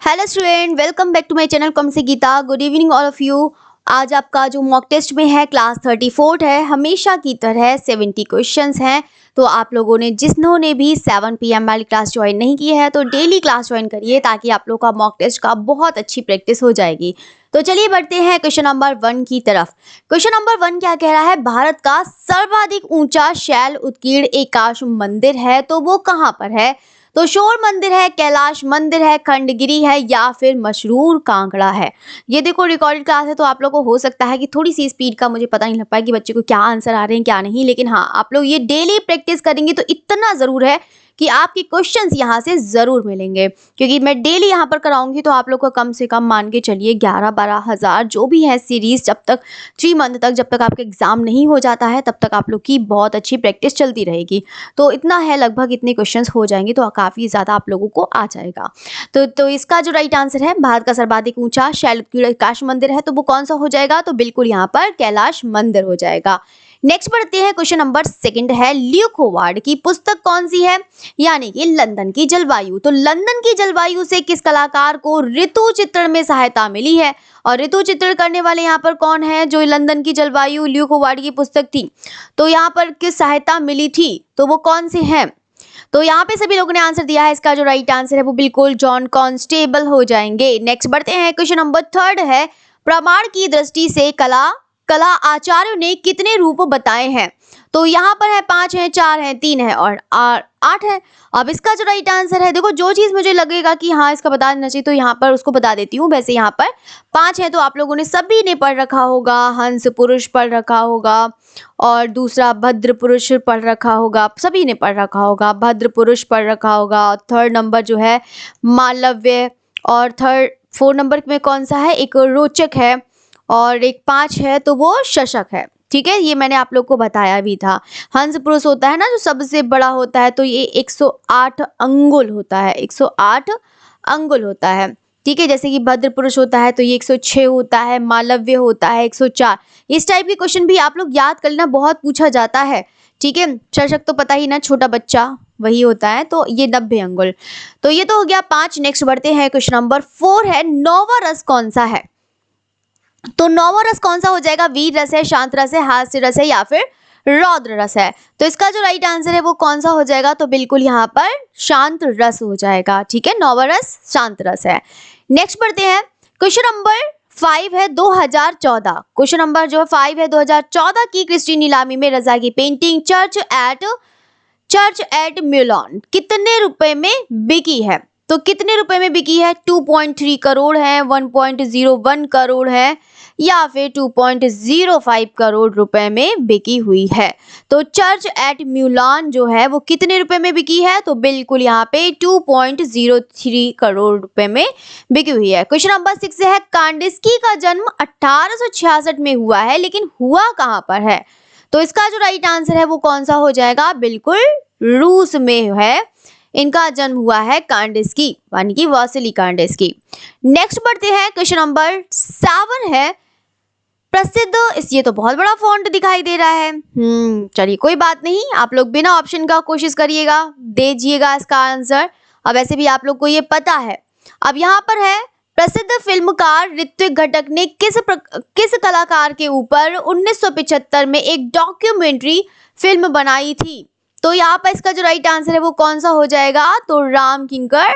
Hello student, welcome back to my channel कम से Geeta. Good evening all of you. आज आपका जो मॉक टेस्ट में है क्लास 34 है। हमेशा की तरह 70 क्वेश्चंस हैं। तो आप लोगों ने जिन्होंने भी 7 PM वाली क्लास ज्वाइन नहीं की है तो डेली क्लास ज्वाइन करिए ताकि आप लोग का मॉक टेस्ट का बहुत अच्छी प्रैक्टिस हो जाएगी। तो चलिए बढ़ते हैं क्वेश्चन नंबर 1 की तरफ। क्वेश्चन नंबर 1 क्या कह रहा है? भारत का सर्वाधिक ऊंचा शैल उत्कीर्ण एकाश मंदिर है तो वो कहाँ पर है? तो शोर मंदिर है, कैलाश मंदिर है, खंडगिरी है या फिर मशरूर कांगड़ा है। ये देखो रिकॉर्डेड क्लास है तो आप लोगों को हो सकता है कि थोड़ी सी स्पीड का मुझे पता नहीं लग पाए कि बच्चे को क्या आंसर आ रहे हैं क्या नहीं, लेकिन हाँ आप लोग ये डेली प्रैक्टिस करेंगे तो इतना जरूर है कि आपके क्वेश्चंस यहाँ से जरूर मिलेंगे, क्योंकि मैं डेली यहाँ पर कराऊंगी तो आप लोग का कम से कम मान के चलिए 11-12 हज़ार जो भी है सीरीज, जब तक 3 मंथ तक, जब तक आपका एग्जाम नहीं हो जाता है तब तक आप लोग की बहुत अच्छी प्रैक्टिस चलती रहेगी। तो इतना है, लगभग इतने क्वेश्चंस हो जाएंगे तो काफ़ी ज़्यादा आप लोगों को आ जाएगा। तो इसका जो राइट आंसर है, भारत का सर्वाधिक ऊंचा शैल उत्कीर्ण कैलाश मंदिर है तो वो कौन सा हो जाएगा? तो बिल्कुल यहाँ पर कैलाश मंदिर हो जाएगा। नेक्स्ट बढ़ते हैं, क्वेश्चन नंबर 2 है ल्यूक होवार्ड की पुस्तक कौन सी है? यानी कि लंदन की जलवायु। तो लंदन की जलवायु से किस कलाकार को ऋतु चित्रण में सहायता मिली है? और ऋतु चित्रण करने वाले यहाँ पर कौन है? जो लंदन की जलवायु ल्यूक होवार्ड की पुस्तक थी तो यहाँ पर किस सहायता मिली थी तो वो कौन से हैं? तो यहाँ पे सभी लोगों ने आंसर दिया है। इसका जो राइट आंसर है वो बिल्कुल जॉन कॉन्स्टेबल हो जाएंगे। नेक्स्ट बढ़ते हैं, क्वेश्चन नंबर 3 है प्रमाण की दृष्टि से कला आचार्यों ने कितने रूप बताए हैं? तो यहाँ पर है 5 है, 4 है, 3 है और 8 है। अब इसका जो राइट आंसर है, देखो जो चीज मुझे लगेगा कि हाँ इसका बता देना चाहिए तो यहाँ पर उसको बता देती हूँ। वैसे यहाँ पर 5 है तो आप लोगों ने सभी ने पढ़ रखा होगा, हंस पुरुष पढ़ रखा होगा और दूसरा भद्र पुरुष पढ़ रखा होगा, सभी ने पढ़ रखा होगा, भद्र पुरुष पढ़ रखा होगा। और 3rd नंबर जो है मालव्य, और 4 नंबर में कौन सा है? एक रोचक है और एक 5 है तो वो शशक है। ठीक है, ये मैंने आप लोग को बताया भी था। हंस पुरुष होता है ना जो सबसे बड़ा होता है तो ये 108 अंगुल होता है, 108 अंगुल होता है। ठीक है, जैसे कि भद्र पुरुष होता है तो ये 106 होता है, मालव्य होता है 104। इस टाइप के क्वेश्चन भी आप लोग याद कर लेना, बहुत पूछा जाता है। ठीक है, शशक तो पता ही ना, छोटा बच्चा वही होता है। तो ये 90 अंगुल। तो ये तो हो गया 5। नेक्स्ट बढ़ते हैं, क्वेश्चन नंबर 4 है नौवा रस कौन सा है? तो नौवा रस कौन सा हो जाएगा? वीर रस है, शांत रस है, हास्य रस है या फिर रौद्र रस है? तो इसका जो राइट आंसर है वो कौन सा हो जाएगा? तो बिल्कुल यहाँ पर शांत रस हो जाएगा। ठीक है, नौवा रस शांत रस है। नेक्स्ट बढ़ते हैं, क्वेश्चन नंबर 5 है 2014। क्वेश्चन नंबर जो 5 है 2014 की क्रिस्टी नीलामी में रजा की पेंटिंग चर्च एट मिलान कितने रुपए में बिकी है? तो कितने रुपए में बिकी है? 2.3 करोड़ है, 1.01 करोड़ है या फिर 2.05 करोड़ रुपए में बिकी हुई है। तो चर्च एट मिलान जो है वो कितने रुपए में बिकी है? तो बिल्कुल यहाँ पे 2.03 करोड़ रुपए में बिकी हुई है। क्वेश्चन नंबर 6 है कांडिस्की का जन्म 1866 में हुआ है लेकिन हुआ कहाँ पर है? तो इसका जो राइट आंसर है वो कौन सा हो जाएगा? बिल्कुल रूस में है इनका जन्म हुआ है, कांडिस्की यानी कि वासिली कांडिस्की। नेक्स्ट बढ़ते हैं, क्वेश्चन नंबर 7 है प्रसिद्ध, ये तो बहुत बड़ा फॉन्ट दिखाई दे रहा है। चलिए कोई बात नहीं, आप लोग बिना ऑप्शन का कोशिश करिएगा, दीजिएगा इसका आंसर। अब ऐसे भी आप लोग को ये पता है। अब यहाँ पर है प्रसिद्ध फिल्मकार ऋत्विक घटक ने किस कलाकार के ऊपर 1975 में एक डॉक्यूमेंट्री फिल्म बनाई थी? तो यहाँ पर इसका जो राइट आंसर है वो कौन सा हो जाएगा? तो राम किंकर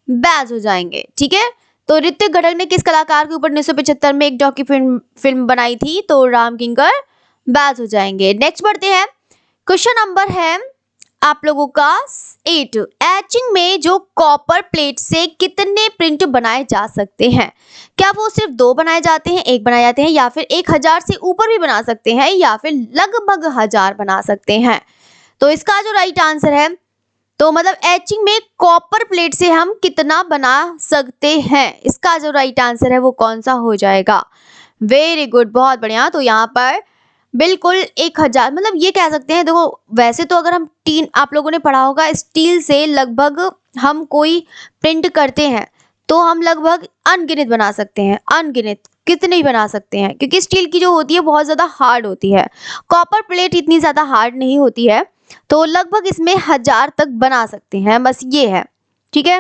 बैज हो जाएंगे। ठीक है, तो ऋत्विक घटक ने किस कलाकार के ऊपर 1975 में एक डॉक्यू फिल्म बनाई थी? तो राम किंकर बैज हो जाएंगे। नेक्स्ट बढ़ते हैं, क्वेश्चन नंबर है आप लोगों का 8। एचिंग में जो कॉपर प्लेट से कितने प्रिंट बनाए जा सकते हैं? क्या वो सिर्फ 2 बनाए जाते हैं, 1 बनाए जाते हैं या फिर 1000 से ऊपर भी बना सकते हैं या फिर लगभग 1000 बना सकते हैं? तो इसका जो राइट आंसर है, तो मतलब एचिंग में कॉपर प्लेट से हम कितना बना सकते हैं, इसका जो राइट आंसर है वो कौन सा हो जाएगा? वेरी गुड, बहुत बढ़िया। तो यहाँ पर बिल्कुल 1000, मतलब ये कह सकते हैं। देखो वैसे तो अगर हम आप लोगों ने पढ़ा होगा स्टील से लगभग हम कोई प्रिंट करते हैं तो हम लगभग अनगिनत बना सकते हैं, अनगिनत कितने ही बना सकते हैं, क्योंकि स्टील की जो होती है बहुत ज़्यादा हार्ड होती है, कॉपर प्लेट इतनी ज़्यादा हार्ड नहीं होती है। तो लगभग इसमें 1000 तक बना सकते हैं, बस ये है। ठीक है,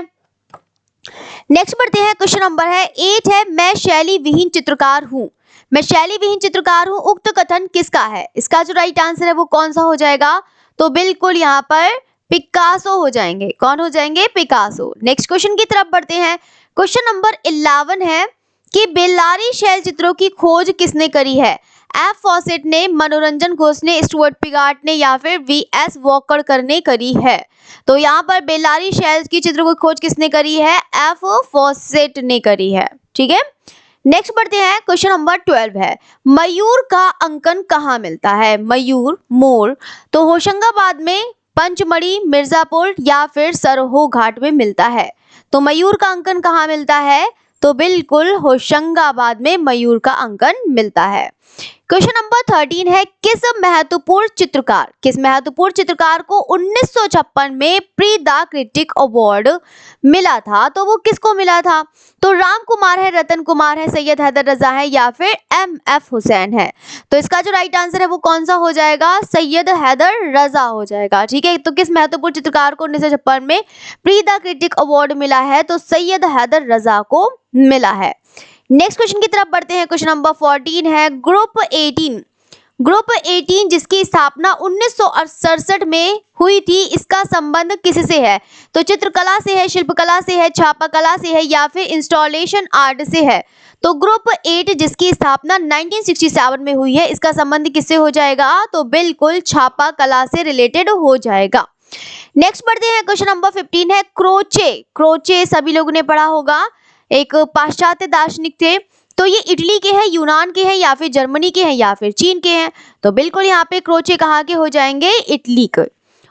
नेक्स्ट बढ़ते हैं, क्वेश्चन नंबर है 8 है, मैं शैली विहीन चित्रकार हूँ। मैं शैली विहीन चित्रकार हूँ, उक्त कथन किसका है? इसका जो राइट आंसर है वो कौन सा हो जाएगा? तो बिल्कुल यहाँ पर पिकासो हो जाएंगे। कौन हो जाएंगे? पिकासो। नेक्स्ट क्वेश्चन की तरफ बढ़ते हैं। क्वेश्चन नंबर 11 है कि बेल्लारी शैल चित्रों की खोज किसने करी है? एफ फॉसेट ने, मनोरंजन घोष ने, स्टुअर्ट पिगाट ने या फिर वी.एस. वॉकर ने करी है? तो यहाँ पर बेल्लारी शैल की चित्रों की खोज किसने करी है? एफ फॉसेट ने करी है। ठीक है, नेक्स्ट बढ़ते हैं। क्वेश्चन नंबर 12 है, मयूर का अंकन कहाँ मिलता है? मयूर, मोर, तो होशंगाबाद में, पंचमढ़ी, मिर्जापुर या फिर सरहो घाट में मिलता है? तो मयूर का अंकन कहाँ मिलता है? तो बिल्कुल होशंगाबाद में मयूर का अंकन मिलता है। क्वेश्चन नंबर 13 है, किस महत्वपूर्ण चित्रकार को 1956 में प्री द क्रिटिक अवार्ड मिला था? तो वो किसको मिला था? तो राम कुमार है, रतन कुमार है, सैयद हैदर रजा है या फिर एम.एफ. हुसैन है? तो इसका जो राइट आंसर है वो कौन सा हो जाएगा? सैयद हैदर रजा हो जाएगा। ठीक है, तो किस महत्वपूर्ण चित्रकार को 1956 में प्री द क्रिटिक अवार्ड मिला है? तो सैयद हैदर रजा को मिला है। नेक्स्ट क्वेश्चन की तरफ बढ़ते हैं। क्वेश्चन नंबर 14 है, ग्रुप 18 जिसकी स्थापना 1967 में हुई थी, इसका संबंध किससे है? तो चित्रकला से है, शिल्पकला से है, छापाकला से है या फिर इंस्टॉलेशन आर्ट से है? तो ग्रुप 8 जिसकी स्थापना 1967 में हुई है, इसका संबंध किससे हो जाएगा? तो बिल्कुल छापाकला से रिलेटेड हो जाएगा। नेक्स्ट बढ़ते हैं। क्वेश्चन नंबर 15 है, क्रोचे सभी लोगों ने पढ़ा होगा, एक पाश्चात्य दार्शनिक थे। तो ये इटली के हैं, यूनान के हैं या फिर जर्मनी के हैं या फिर चीन के हैं? तो बिल्कुल यहाँ पे क्रोचे कहाँ के हो जाएंगे? इटली के।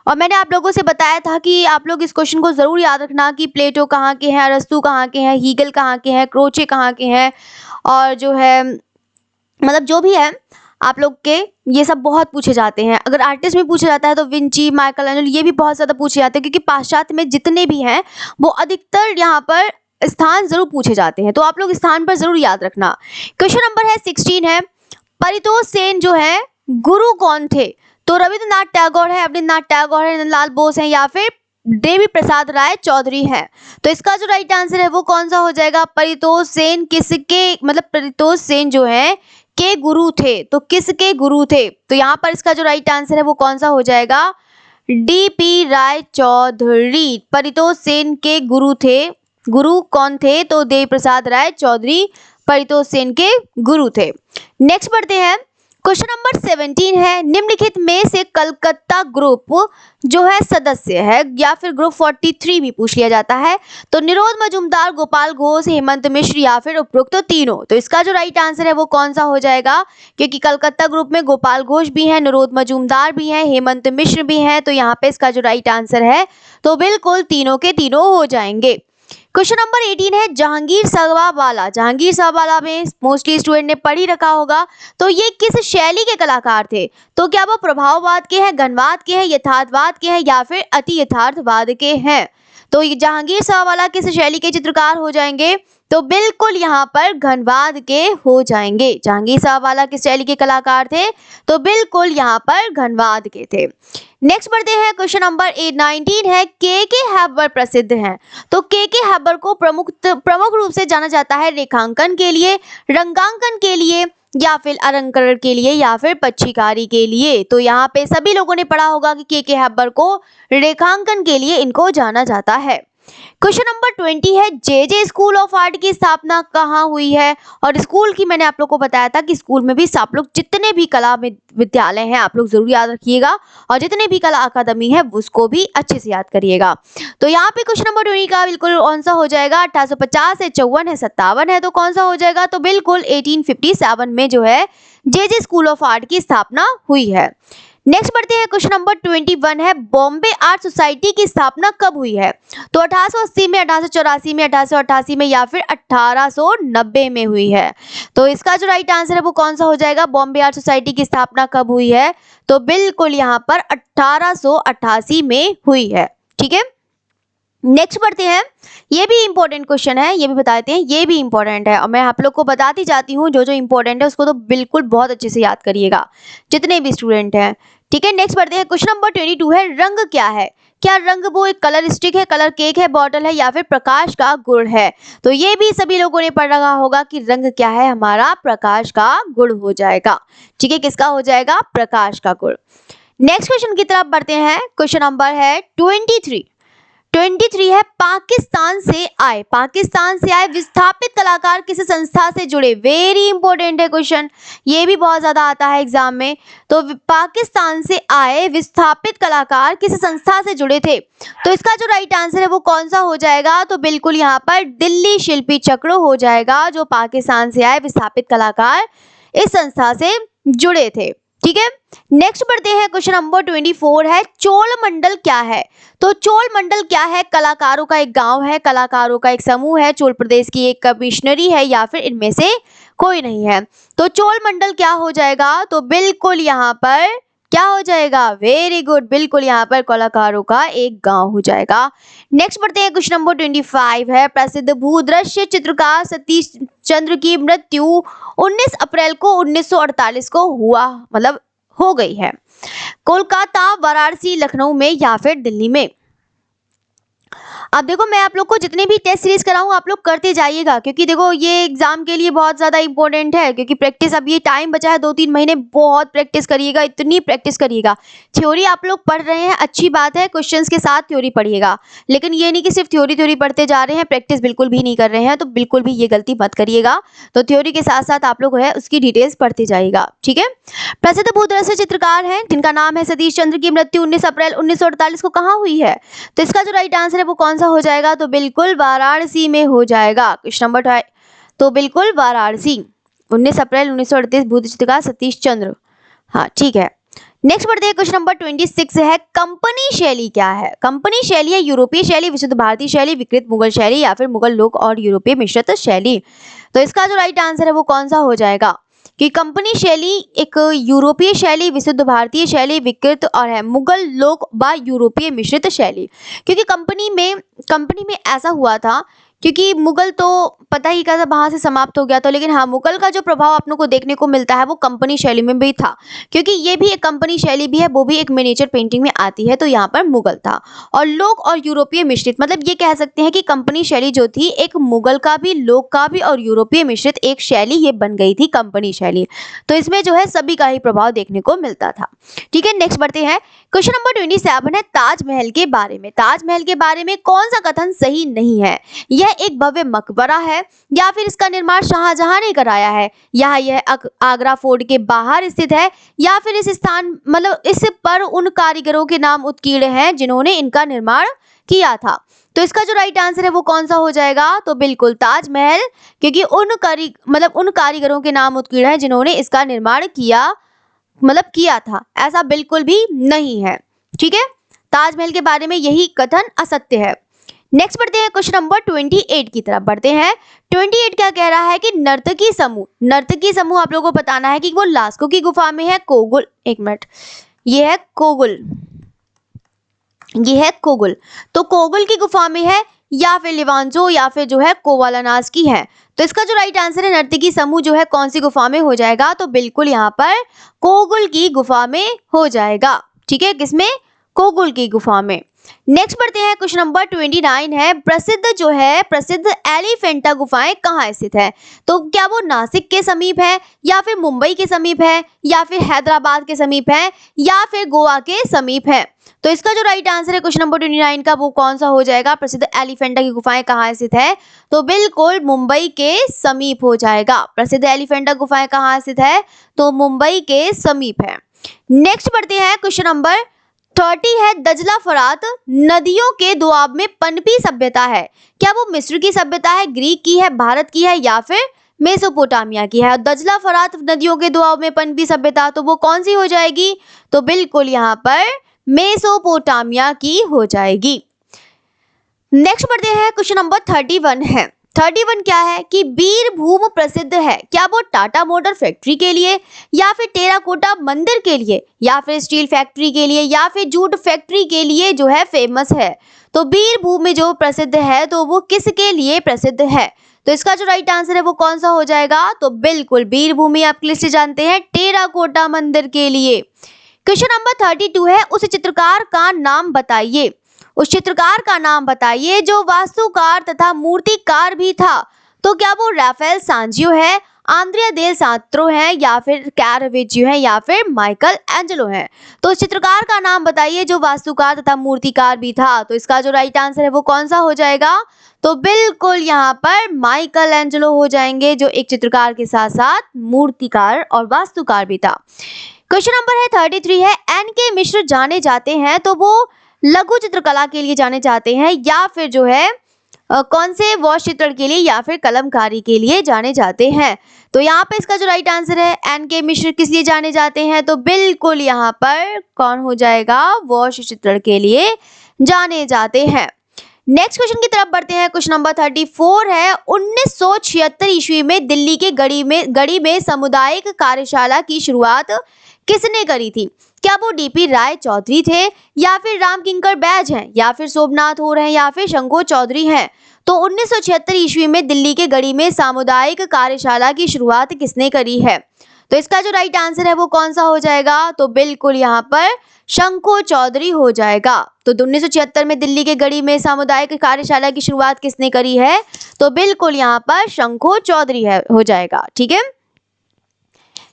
और मैंने आप लोगों से बताया था कि आप लोग इस क्वेश्चन को जरूर याद रखना कि प्लेटो कहाँ के हैं, अरस्तु कहाँ के हैं, हीगल कहाँ के हैं, क्रोचे कहाँ के हैं, और जो है मतलब जो भी है आप लोग के ये सब बहुत पूछे जाते हैं। अगर आर्टिस्ट में पूछा जाता है तो विंची, माइकल एंजेलो, ये भी बहुत ज़्यादा पूछे जाते हैं क्योंकि पाश्चात्य में जितने भी हैं वो अधिकतर यहाँ पर स्थान जरूर पूछे जाते हैं, तो आप लोग स्थान पर जरूर याद रखना। क्वेश्चन नंबर है 16 है, परितोष सेन जो है गुरु कौन थे? तो रविंद्रनाथ टैगोर है, अवनींद्रनाथ टैगोर है, नंदलाल बोस है या फिर देवी प्रसाद राय चौधरी है? तो इसका जो राइट आंसर है वो कौन सा हो जाएगा? परितोष सेन किसके, मतलब परितोष सेन जो है के गुरु थे। तो किसके गुरु थे? तो यहाँ पर इसका जो राइट आंसर है वो कौन सा हो जाएगा? डी.पी. राय चौधरी परितोष सेन के गुरु थे। गुरु कौन थे? तो देवी प्रसाद राय चौधरी परितोष सेन के गुरु थे। नेक्स्ट बढ़ते हैं। क्वेश्चन नंबर 17 है, निम्नलिखित में से कलकत्ता ग्रुप जो है सदस्य है, या फिर ग्रुप 43 भी पूछ लिया जाता है। तो निरोध मजूमदार, गोपाल घोष, हेमंत मिश्र या फिर उपरोक्त तीनों? तो इसका जो राइट आंसर है वो कौन सा हो जाएगा? क्योंकि कलकत्ता ग्रुप में गोपाल घोष भी है, निरोध मजूमदार भी है, हेमंत मिश्र भी है, तो यहाँ पे इसका जो राइट आंसर है तो बिल्कुल तीनों के तीनों हो जाएंगे। क्वेश्चन नंबर 18 है, जहांगीर सवावाला में मोस्टली स्टूडेंट ने पढ़ ही रखा होगा। तो ये किस शैली के कलाकार थे? तो क्या वो प्रभाववाद के हैं, घनवाद के हैं, यथार्थवाद के हैं या फिर अति यथार्थवाद के हैं? तो ये जहांगीर सवावाला किस शैली के चित्रकार हो जाएंगे? तो बिल्कुल यहाँ पर घनवाद के हो जाएंगे। जहांगीर सवावाला किस शैली के कलाकार थे? तो बिल्कुल यहाँ पर घनवाद के थे। नेक्स्ट बढ़ते हैं। क्वेश्चन नंबर 19 है, के हैबर प्रसिद्ध हैं। तो के हैबर को प्रमुख रूप से जाना जाता है रेखांकन के लिए, रंगांकन के लिए या फिर अलंकरण के लिए या फिर पच्चीकारी के लिए? तो यहाँ पे सभी लोगों ने पढ़ा होगा कि के हैबर को रेखांकन के लिए इनको जाना जाता है। क्वेश्चन नंबर 20 है, जे स्कूल ऑफ आर्ट की स्थापना कहाँ हुई है? और स्कूल की मैंने आप लोग को बताया था कि स्कूल में भी आप लोग जितने भी कला विद्यालय हैं आप लोग जरूर याद रखिएगा, और जितने भी कला अकादमी है उसको भी अच्छे से याद करिएगा। तो यहाँ पे क्वेश्चन नंबर 20 का बिल्कुल कौन सा हो जाएगा? 1850 है, 54 है, 57 है, तो कौन सा हो जाएगा? तो बिल्कुल 1857 में जो है जे स्कूल ऑफ आर्ट की स्थापना हुई है। नेक्स्ट बढ़ते हैं। क्वेश्चन नंबर 21 है, बॉम्बे आर्ट सोसाइटी की स्थापना कब हुई है? तो 1880 में, 1884 में, 1888 में या फिर 1890 में हुई है? तो इसका जो राइट आंसर है वो कौन सा हो जाएगा? बॉम्बे आर्ट सोसाइटी की स्थापना कब हुई है? तो बिल्कुल यहाँ पर 1888 में हुई है। ठीक है, नेक्स्ट बढ़ते हैं। ये भी इंपॉर्टेंट क्वेश्चन है, ये भी बता देते हैं, ये भी इंपॉर्टेंट है और मैं आप लोग को बताती जाती हूँ जो इंपॉर्टेंट है उसको तो बिल्कुल बहुत अच्छे से याद करिएगा जितने भी स्टूडेंट हैं। ठीक है, नेक्स्ट बढ़ते हैं। क्वेश्चन नंबर 22 है, रंग क्या है? क्या रंग वो एक कलर स्टिक है, कलर केक है, बॉटल है या फिर प्रकाश का गुण है? तो ये भी सभी लोगों ने पढ़ रखा होगा कि रंग क्या है हमारा, प्रकाश का गुण हो जाएगा। ठीक है, किसका हो जाएगा, प्रकाश का गुण। नेक्स्ट क्वेश्चन की तरफ बढ़ते हैं। क्वेश्चन नंबर है 23 है, पाकिस्तान से आए विस्थापित कलाकार किस संस्था से जुड़े? वेरी इंपॉर्टेंट है क्वेश्चन, ये भी बहुत ज्यादा आता है एग्जाम में। तो पाकिस्तान से आए विस्थापित कलाकार किस संस्था से जुड़े थे? तो इसका जो राइट आंसर है वो कौन सा हो जाएगा? तो बिल्कुल यहाँ पर दिल्ली शिल्पी चक्र हो जाएगा। जो पाकिस्तान से आए विस्थापित कलाकार इस संस्था से जुड़े थे। ठीक है, नेक्स्ट बढ़ते हैं। क्वेश्चन नंबर 24 है, चोल मंडल क्या है? तो चोल मंडल क्या है? कलाकारों का एक गांव है, कलाकारों का एक समूह है, चोल प्रदेश की एक कमिश्नरी है या फिर इनमें से कोई नहीं है? तो चोल मंडल क्या हो जाएगा? तो बिल्कुल यहाँ पर क्या हो जाएगा? वेरी गुड, बिल्कुल यहाँ पर कलाकारों का एक गांव हो जाएगा। नेक्स्ट बढ़ते हैं। क्वेश्चन नंबर 25 है, प्रसिद्ध भूदृश्य चित्रकार सतीश चंद्र की मृत्यु 19 अप्रैल को 1948 को हुआ, मतलब हो गई है। कोलकाता, वाराणसी, लखनऊ में या फिर दिल्ली में? अब देखो, मैं आप लोग को जितने भी टेस्ट सीरीज कराऊं आप लोग करते जाइएगा, क्योंकि देखो ये एग्जाम के लिए बहुत ज्यादा इंपॉर्टेंट है। क्योंकि प्रैक्टिस, अब ये टाइम बचा है 2-3 महीने, बहुत प्रैक्टिस करिएगा, इतनी प्रैक्टिस करिएगा। थ्योरी आप लोग पढ़ रहे हैं, अच्छी बात है, क्वेश्चंस के साथ थ्योरी पढ़िएगा, लेकिन ये नहीं कि सिर्फ थ्योरी पढ़ते जा रहे हैं, प्रैक्टिस बिल्कुल भी नहीं कर रहे हैं, तो बिल्कुल भी ये गलती मत करिएगा। तो थ्योरी के साथ साथ आप लोग है उसकी डिटेल्स पढ़ते जाइएगा। ठीक है, प्रसिद्ध भूदृश्य चित्रकार हैं जिनका नाम है सतीश चंद्र की मृत्यु 19 अप्रैल 1948 को कहाँ हुई है? तो इसका जो राइट आंसर है वो कौन सा हो जाएगा? तो बिल्कुल वाराणसी में हो जाएगा। क्वेश्चन नंबर 2, तो बिल्कुल वाराणसी, 19 अप्रैल 1938 भूत चित्रकार सतीश चंद्र। हाँ ठीक है, नेक्स्ट बढ़ते हैं। क्वेश्चन नंबर 26 है, कंपनी शैली क्या है? कंपनी शैली है यूरोपीय शैली, विशुद्ध भारतीय शैली, विकृत मुगल शैली या फिर मुगल लोक और यूरोपीय मिश्रित शैली? तो इसका जो राइट आंसर है वो कौन सा हो जाएगा? कि कंपनी शैली एक यूरोपीय शैली, विशुद्ध भारतीय शैली, विकृत और है मुगल लोक व यूरोपीय मिश्रित शैली। क्योंकि कंपनी में ऐसा हुआ था, क्योंकि मुगल तो पता ही कैसा वहां से समाप्त हो गया था, लेकिन हाँ मुगल का जो प्रभाव अपनों को देखने को मिलता है वो कंपनी शैली में भी था, क्योंकि ये भी एक कंपनी शैली भी है, वो भी एक मिनिएचर पेंटिंग में आती है। तो यहाँ पर मुगल था। और लोक और यूरोपीय मिश्रित, मतलब ये कह सकते हैं कि कंपनी शैली जो थी एक मुगल का भी, लोक का भी और यूरोपीय मिश्रित एक शैली ये बन गई थी कंपनी शैली। तो इसमें जो है सभी का ही प्रभाव देखने को मिलता था। ठीक है, नेक्स्ट बढ़ते हैं। क्वेश्चन नंबर 27 है, ताजमहल के बारे में। ताजमहल के बारे में कौन सा कथन सही नहीं है? यह एक भव्य मकबरा है या फिर इसका निर्माण शाहजहां ने कराया है, या यह आगरा फोर्ट के बाहर स्थित है, या फिर इस स्थान मतलब इस पर उन कारीगरों के नाम उत्कीर्ण हैं जिन्होंने इनका निर्माण किया था? तो इसका जो राइट आंसर है वो कौन सा हो जाएगा? तो बिल्कुल ताजमहल, क्योंकि उन कारीगरों के नाम उत्कीर्ण हैं जिन्होंने इसका निर्माण किया था, ऐसा बिल्कुल भी नहीं है। ठीक है, ताजमहल के बारे में यही कथन असत्य है। नेक्स्ट बढ़ते हैं। क्वेश्चन नंबर 28 की तरफ बढ़ते हैं। 28 क्या कह रहा है कि नर्तकी समूह आप लोगों को बताना है कि वो लास्को की गुफा में है, कोगुल, एक मिनट, ये है कोगुल, तो कोगुल की गुफा में है या फिर लिवांजो या फिर जो है कोवालानास की है? तो इसका जो राइट आंसर है, नर्तकी समूह जो है कौन सी गुफा में हो जाएगा? तो बिल्कुल यहाँ पर कोगुल की गुफा में हो जाएगा। ठीक है, किसमें? कोगुल की गुफा में। नेक्स्ट बढ़ते हैं। क्वेश्चन नंबर 29 है, प्रसिद्ध एलिफेंटा गुफाएं कहाँ स्थित है? तो क्या वो नासिक के समीप है, या फिर मुंबई के समीप है, या फिर हैदराबाद के समीप है, या फिर गोवा के समीप है? तो इसका जो राइट आंसर है क्वेश्चन नंबर 29 का वो कौन सा हो जाएगा? प्रसिद्ध एलिफेंटा की गुफाएं कहाँ स्थित है? तो बिल्कुल मुंबई के समीप हो जाएगा। प्रसिद्ध एलिफेंटा गुफाएं कहाँ स्थित है? तो मुंबई के समीप है। नेक्स्ट बढ़ते हैं। क्वेश्चन नंबर 30 है, दजला फरात नदियों के दोआब में पनपी सभ्यता है। क्या वो मिस्र की सभ्यता है, ग्रीक की है, भारत की है, या फिर मेसोपोटामिया की है? दजला फरात नदियों के दोआब में पनपी सभ्यता, तो वो कौन सी हो जाएगी? तो बिल्कुल यहाँ पर मेसोपोटामिया की हो जाएगी। नेक्स्ट बढ़ते हैं। क्वेश्चन नंबर 31 है। 31 क्या है कि बीरभूम प्रसिद्ध है। क्या वो टाटा मोटर फैक्ट्री के लिए, या फिर टेराकोटा मंदिर के लिए, या फिर स्टील फैक्ट्री के लिए, या फिर जूट फैक्ट्री के लिए जो है फेमस है? तो बीरभूम में जो प्रसिद्ध है तो वो किसके लिए प्रसिद्ध है? तो इसका जो राइट आंसर है वो कौन सा हो जाएगा? तो बिल्कुल बीरभूमि आप लिस्ट जानते हैं टेराकोटा मंदिर के लिए। क्वेश्चन नंबर 32 है, उस चित्रकार का नाम बताइए। उस चित्रकार का नाम बताइए जो वास्तुकार तथा मूर्तिकार भी था। तो क्या वो राफेल सांजियो है, आंद्रिया देल सात्रो है, या फिर कैरावेजियो है, या फिर माइकल एंजेलो है। तो उस चित्रकार का नाम बताइए जो वास्तुकार तथा मूर्तिकार भी था। तो इसका जो राइट आंसर है वो कौन सा हो जाएगा? तो बिल्कुल यहाँ पर माइकल एंजेलो हो जाएंगे, जो एक चित्रकार के साथ साथ मूर्तिकार और वास्तुकार भी था। क्वेश्चन नंबर है 33 है, एन के मिश्र जाने जाते हैं तो वो लघु चित्रकला के लिए जाने जाते हैं या फिर जो है कौन से वॉश चित्रण के लिए या फिर कलमकारी के लिए जाने जाते हैं। तो यहाँ पे इसका जो राइट आंसर है, एन के मिश्र किस लिए जाने जाते हैं? तो बिल्कुल यहाँ पर कौन हो जाएगा? वॉश चित्रण के लिए जाने जाते हैं। नेक्स्ट क्वेश्चन की तरफ बढ़ते हैं। क्वेश्चन नंबर 34 है, 1976 ईस्वी में दिल्ली के गढ़ी में सामुदायिक कार्यशाला की शुरुआत किसने करी थी? क्या वो डीपी राय चौधरी थे, या फिर राम किंकर बैज हैं, या फिर सोमनाथ होर हैं, या फिर शंको चौधरी हैं? तो 1976 ईस्वी में दिल्ली के गढ़ी में सामुदायिक कार्यशाला की शुरुआत किसने करी है? तो इसका जो राइट आंसर है वो कौन सा हो जाएगा? तो बिल्कुल यहाँ पर शंको चौधरी हो जाएगा। तो 1976 में दिल्ली के गढ़ी में सामुदायिक कार्यशाला की शुरुआत किसने करी है? तो बिल्कुल यहाँ पर शंको चौधरी है हो जाएगा। ठीक है,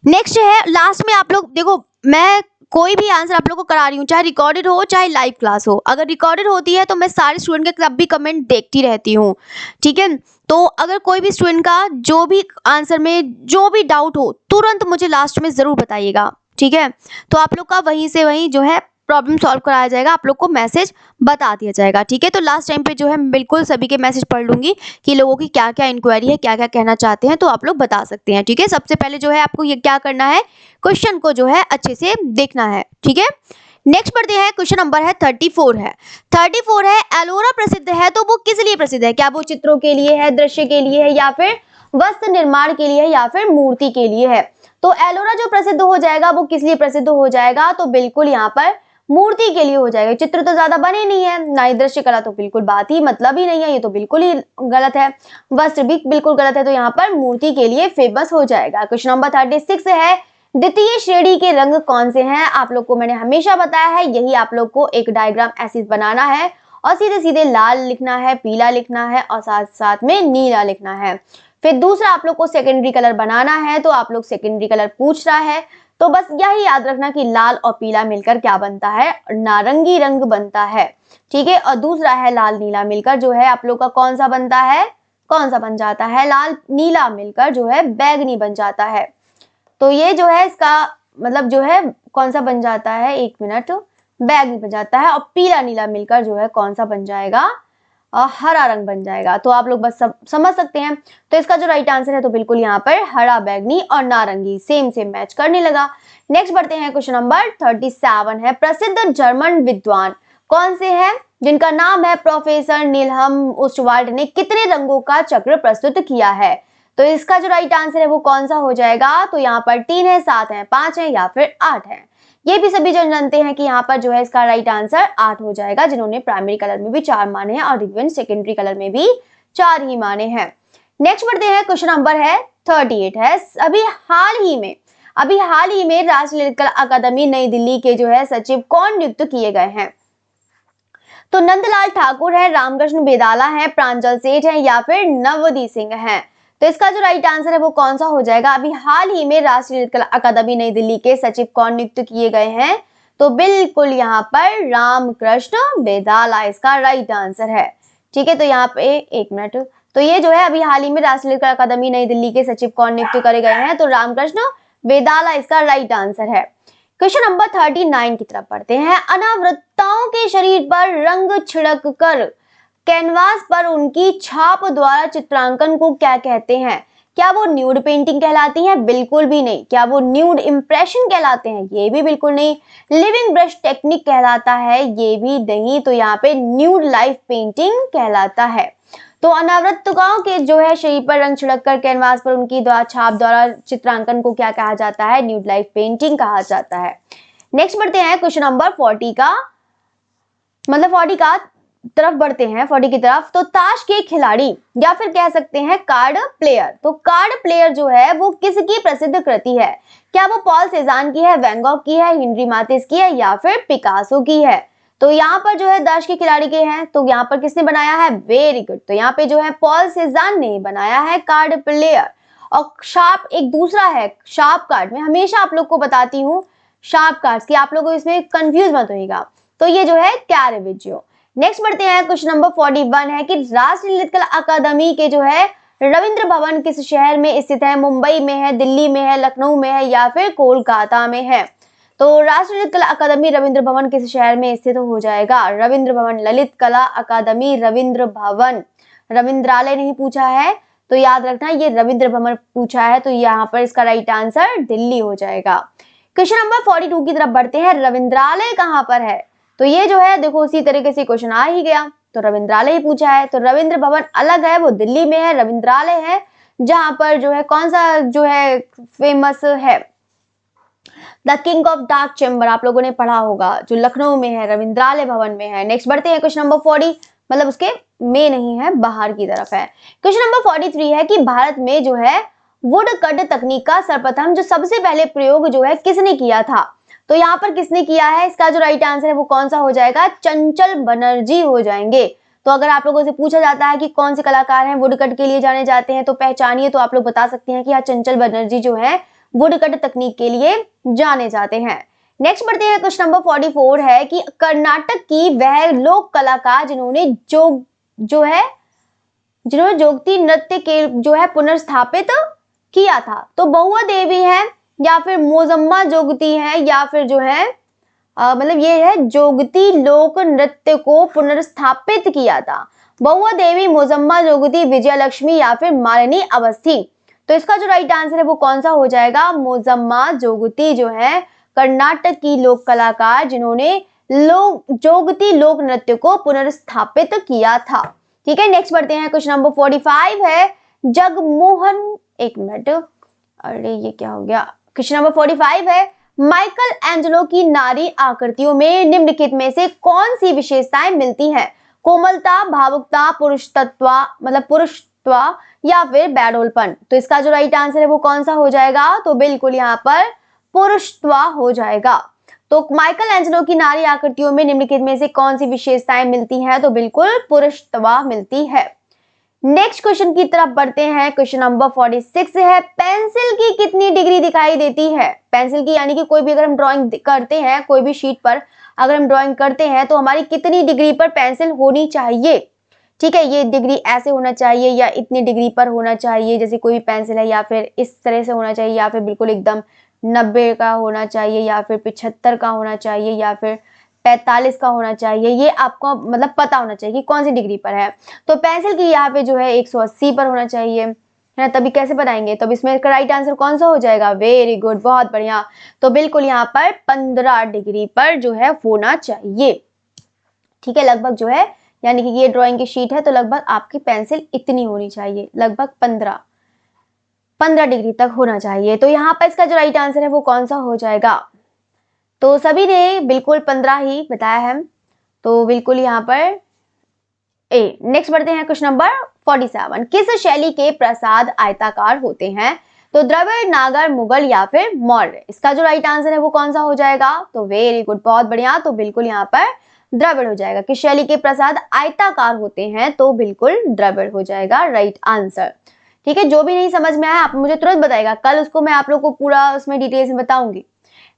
नेक्स्ट है, लास्ट में आप लोग देखो, मैं कोई भी आंसर आप लोग को करा रही हूँ, चाहे रिकॉर्डेड हो चाहे लाइव क्लास हो। अगर रिकॉर्डेड होती है तो मैं सारे स्टूडेंट के तब भी कमेंट देखती रहती हूँ। ठीक है, तो अगर कोई भी स्टूडेंट का जो भी आंसर में जो भी डाउट हो तुरंत मुझे लास्ट में ज़रूर बताइएगा। ठीक है, तो आप लोग का वहीं से वहीं जो है प्रॉब्लम सॉल्व कराया जाएगा, आप लोग को मैसेज बता दिया जाएगा। ठीक है, तो लास्ट टाइम पे जो है मैं बिल्कुल सभी के मैसेज पढ़ लूंगी कि लोगों की क्या क्या इंक्वायरी है, क्या क्या कहना चाहते हैं, तो आप लोग बता सकते हैं। ठीक है, सबसे पहले जो है आपको ये क्या करना है, क्वेश्चन को जो है अच्छे से देखना है। ठीक है, नेक्स्ट बढ़ते हैं। क्वेश्चन नंबर है 34 है। 34 है, एलोरा प्रसिद्ध है तो वो किस लिए प्रसिद्ध है? क्या वो चित्रों के लिए है, दृश्य के लिए है, या फिर वस्त्र निर्माण के लिए है, या फिर मूर्ति के लिए है? तो एलोरा जो प्रसिद्ध हो जाएगा वो किस लिए प्रसिद्ध हो जाएगा? तो बिल्कुल यहाँ पर मूर्ति के लिए हो जाएगा। चित्र तो ज्यादा बने नहीं है, ना ही दृश्य कला, तो बिल्कुल बात ही मतलब ही नहीं है, ये तो बिल्कुल ही गलत है। वस्त्र भी बिल्कुल गलत है, तो यहाँ पर मूर्ति के लिए फेमस हो जाएगा। क्वेश्चन नंबर 36 है, द्वितीय श्रेणी के रंग कौन से हैं? आप लोग को मैंने हमेशा बताया है, यही आप लोग को एक डायग्राम ऐसे बनाना है और सीधे सीधे लाल लिखना है, पीला लिखना है और साथ साथ में नीला लिखना है। फिर दूसरा आप लोग को सेकेंडरी कलर बनाना है, तो आप लोग सेकेंडरी कलर पूछ रहा है, तो बस यही याद रखना कि लाल और पीला मिलकर क्या बनता है? नारंगी रंग बनता है। ठीक है, और दूसरा है लाल नीला मिलकर जो है आप लोग का कौन सा बनता है? कौन सा बन जाता है? लाल नीला मिलकर जो है बैगनी बन जाता है। तो ये जो है इसका मतलब जो है कौन सा बन जाता है? एक मिनट, बैगनी बन जाता है। और पीला नीला मिलकर जो है कौन सा बन जाएगा? हरा रंग बन जाएगा। तो आप लोग बस समझ सकते हैं। तो इसका जो राइट आंसर है तो बिल्कुल यहाँ पर हरा, बैगनी और नारंगी सेम सेम मैच करने लगा। नेक्स्ट बढ़ते हैं। क्वेश्चन नंबर 37 है, प्रसिद्ध जर्मन विद्वान कौन से हैं जिनका नाम है प्रोफेसर नीलहम ओस्टवाल्ड ने कितने रंगों का चक्र प्रस्तुत किया है? तो इसका जो राइट आंसर है वो कौन सा हो जाएगा? तो यहाँ पर 3 है, 7 है, 5 है या फिर 8 है। ये भी सभी जन जानते हैं कि यहाँ पर जो है इसका राइट आंसर 8 हो जाएगा, जिन्होंने प्राइमरी कलर में भी 4 माने हैं और इवन सेकेंडरी कलर में भी 4 ही माने हैं। नेक्स्ट बढ़ते हैं। क्वेश्चन नंबर है 38 है, अभी हाल ही में राष्ट्रीय ललित कला अकादमी नई दिल्ली के जो है सचिव कौन नियुक्त किए गए हैं? तो नंदलाल ठाकुर है, रामकृष्ण बेदाला है, प्रांजल सेठ है या फिर नवदीप सिंह है। तो इसका जो राइट आंसर है वो कौन सा हो जाएगा? अभी हाल ही में राष्ट्रीय ललित कला अकादमी नई दिल्ली के सचिव कौन नियुक्त किए गए हैं? तो बिल्कुल यहाँ पर रामकृष्ण बेदाला इसका राइट आंसर है। ठीक है, तो यहाँ पे एक मिनट, तो ये जो है अभी हाल ही में राष्ट्रीय ललित कला अकादमी नई दिल्ली के सचिव कौन नियुक्त करे गए हैं? तो रामकृष्ण बेदाला इसका राइट आंसर है। क्वेश्चन नंबर 39 की तरफ बढ़ते हैं। अनावृतताओं के शरीर पर रंग छिड़क कर कैनवास पर उनकी छाप द्वारा चित्रांकन को क्या कहते हैं? क्या वो न्यूड पेंटिंग कहलाती है? बिल्कुल भी नहीं। क्या वो न्यूड इंप्रेशन कहलाते हैं? ये भी बिल्कुल नहीं। लिविंग ब्रश टेक्निक कहलाता है? ये भी नहीं। तो यहाँ पे न्यूड लाइफ पेंटिंग कहलाता है। तो अनावृतताओं के जो है शरीर पर रंग छिड़क कर कैनवास पर उनकी छाप द्वारा चित्रांकन को क्या कहा जाता है? न्यूड लाइफ पेंटिंग कहा जाता है। नेक्स्ट बढ़ते हैं क्वेश्चन नंबर 40 का तरफ बढ़ते हैं 40 की तरफ। तो ताश के खिलाड़ी या फिर कह सकते हैं कार्ड प्लेयर, तो कार्ड प्लेयर जो है वो किसकी प्रसिद्ध कृति है? क्या वो पॉल सेजान की है, वैन गॉग की है, हेनरी मातिस की है या फिर पिकासो की है? तो यहाँ पर जो है 10 के खिलाड़ी के हैं, तो यहाँ पर किसने बनाया है, वेरी गुड। तो यहाँ पे जो है पॉल सेजान ने बनाया है कार्ड प्लेयर। और शार्प एक दूसरा है, शार्प कार्ड। मैं हमेशा आप लोग को बताती हूँ शार्प कार्ड्स कि आप लोग इसमें कंफ्यूज मत होइएगा। तो ये जो है कैरेविजियो। नेक्स्ट बढ़ते हैं, क्वेश्चन नंबर 41 है कि राष्ट्रीय ललित कला अकादमी के जो है रविंद्र भवन किस शहर में स्थित है, मुंबई में है, दिल्ली में है, लखनऊ में है या फिर कोलकाता में है। तो राष्ट्रीय ललित कला अकादमी रविंद्र भवन किस शहर में स्थित हो जाएगा, रविंद्र भवन, ललित कला अकादमी रविंद्र भवन, रविंद्रालय नहीं पूछा है तो याद रखना ये रविंद्र भवन पूछा है, तो यहाँ पर इसका राइट आंसर दिल्ली हो जाएगा। क्वेश्चन नंबर 42 की तरफ बढ़ते हैं, रविंद्रालय कहाँ पर है। तो ये जो है देखो उसी तरीके से क्वेश्चन आ ही गया, तो रविंद्रालय ही पूछा है। तो रविंद्र भवन अलग है, वो दिल्ली में है, रविंद्रालय है जहां पर जो है कौन सा जो है फेमस है, the king of dark chamber आप लोगों ने पढ़ा होगा, जो लखनऊ में है, रविंद्रालय भवन में है। नेक्स्ट बढ़ते हैं, क्वेश्चन नंबर 40 मतलब उसके में नहीं है, बाहर की तरफ है। क्वेश्चन नंबर 43 है कि भारत में जो है वुड कट तकनीक का सर्वप्रथम जो सबसे पहले प्रयोग जो है किसने किया था। तो यहाँ पर किसने किया है, इसका जो राइट आंसर है वो कौन सा हो जाएगा, चंचल बनर्जी हो जाएंगे। तो अगर आप लोगों से पूछा जाता है कि कौन से कलाकार हैं वुडकट के लिए जाने जाते हैं तो पहचानिए, तो आप लोग बता सकते हैं कि यहाँ चंचल बनर्जी जो है वुडकट तकनीक के लिए जाने जाते हैं। नेक्स्ट बढ़ते हैं, क्वेश्चन नंबर 44 है कि कर्नाटक की वह लोक कलाकार जिन्होंने जोगती नृत्य के जो है पुनर्स्थापित किया था। तो बहुआ देवी है या फिर मोजम्मा जोगती है या फिर जो है मतलब ये है जोगती लोक नृत्य को पुनर्स्थापित किया था। बहुआ देवी, मोजम्मा जोगती, विजयलक्ष्मी या फिर मालिनी अवस्थी। तो इसका जो राइट आंसर है वो कौन सा हो जाएगा, मोजम्मा जोगती जो है कर्नाटक की लोक कलाकार जिन्होंने जोगती लोक नृत्य को पुनर्स्थापित किया था। ठीक है, नेक्स्ट बढ़ते हैं, क्वेश्चन नंबर 45 है जगमोहन, एक मिनट, अरे ये क्या हो गया। क्वेश्चन नंबर 45 है माइकल एंजेलो की नारी आकृतियों में निम्नलिखित में से कौन सी विशेषताएं मिलती हैं, कोमलता, भावुकता, पुरुषत्व या फिर बैडोलपन। तो इसका जो राइट आंसर है वो कौन सा हो जाएगा, तो बिल्कुल यहाँ पर पुरुषत्व हो जाएगा। तो माइकल एंजेलो की नारी आकृतियों में निम्नलिखित में से कौन सी विशेषताएं मिलती हैं, तो बिल्कुल पुरुषत्व मिलती है। नेक्स्ट क्वेश्चन की तरफ बढ़ते हैं, क्वेश्चन नंबर 46 है पेंसिल की कितनी डिग्री दिखाई देती है। पेंसिल की यानी कि कोई भी अगर हम ड्राइंग करते हैं, कोई भी शीट पर अगर हम ड्राइंग करते हैं तो हमारी कितनी डिग्री पर पेंसिल होनी चाहिए। ठीक है, ये डिग्री ऐसे होना चाहिए या इतनी डिग्री पर होना चाहिए, जैसे कोई भी पेंसिल है, या फिर इस तरह से होना चाहिए, या फिर बिल्कुल एकदम 90 का होना चाहिए, या फिर 75 का होना चाहिए, या फिर 45 का होना चाहिए। ये आपको मतलब पता होना चाहिए कि कौन सी डिग्री पर है। तो पेंसिल की यहाँ पे जो है 180 पर होना चाहिए, है ना, तभी कैसे बताएंगे। तो इसमें राइट आंसर कौन सा हो जाएगा, वेरी गुड, बहुत बढ़िया। तो बिल्कुल यहाँ पर 15 डिग्री पर जो है होना चाहिए। ठीक है, लगभग जो है यानी कि ये ड्राइंग की शीट है तो लगभग आपकी पेंसिल इतनी होनी चाहिए, लगभग 15 डिग्री तक होना चाहिए। तो यहाँ पर इसका जो राइट आंसर है वो कौन सा हो जाएगा, तो सभी ने बिल्कुल 15 ही बताया है, तो बिल्कुल यहाँ पर ए। नेक्स्ट बढ़ते हैं, क्वेश्चन नंबर 47 किस शैली के प्रसाद आयताकार होते हैं, तो द्रविड़, नागर, मुगल या फिर मौर्य। इसका जो राइट आंसर है वो कौन सा हो जाएगा, तो वेरी गुड, बहुत बढ़िया। तो बिल्कुल यहाँ पर द्रविड़ हो जाएगा। किस शैली के प्रसाद आयताकार होते हैं, तो बिल्कुल द्रविड़ हो जाएगा राइट आंसर। ठीक है, जो भी नहीं समझ में आया आप मुझे तुरंत बताएगा, कल उसको मैं आप लोग को पूरा उसमें डिटेल से बताऊंगी।